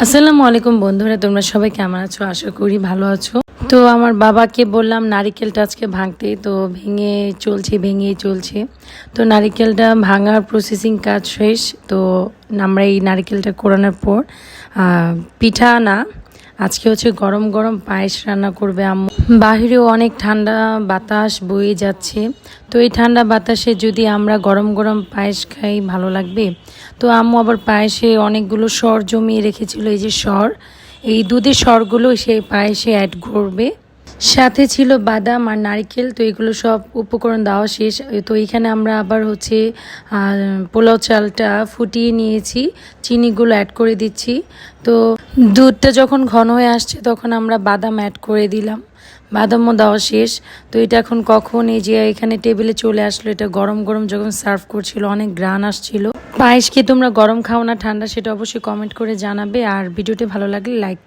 আসসালামু আলাইকুম বন্ধুরা, তোমরা সবাই কেমন আছো? আশা করি ভালো আছো। তো আমার বাবাকে বললাম নারিকেলটা আজকে ভাঙতে, তো ভেঙেই চলছে। তো নারিকেলটা ভাঙার প্রসেসিং কাজ শেষ। তো আমরা এই নারিকেলটা কোরানোর পর পিঠা না, আজকে হচ্ছে গরম গরম পায়েস রান্না করবে আম্মু। বাহিরেও অনেক ঠান্ডা বাতাস বয়ে যাচ্ছে, তো এই ঠান্ডা বাতাসে যদি আমরা গরম গরম পায়েস খাই ভালো লাগবে। তো আম্মু আবার পায়েসে অনেকগুলো সর জমিয়ে রেখেছিল, এই যে সর, এই দুধের সরগুলো সেই পায়েসে অ্যাড করবে। সাথে ছিল বাদাম আর নারকেল। তো এগুলো সব উপকরণ দেওয়া শেষ। তো এখানে আমরা আবার হচ্ছে পোলাও চালটা ফুটিয়ে নিয়েছি, চিনিগুলো অ্যাড করে দিচ্ছি। তো দুধটা যখন ঘন হয়ে আসছে তখন আমরা বাদাম অ্যাড করে দিলাম, বাদামও দেওয়া শেষ। তো এটা এখন কখন এই যে এখানে টেবিলে চলে আসলো, এটা গরম গরম যখন সার্ভ করছিল অনেক গ্রান আসছিল। পায়েস কি তোমরা গরম খাও না ঠান্ডা, সেটা অবশ্যই কমেন্ট করে জানাবে। আর ভিডিওটি ভালো লাগলে লাইক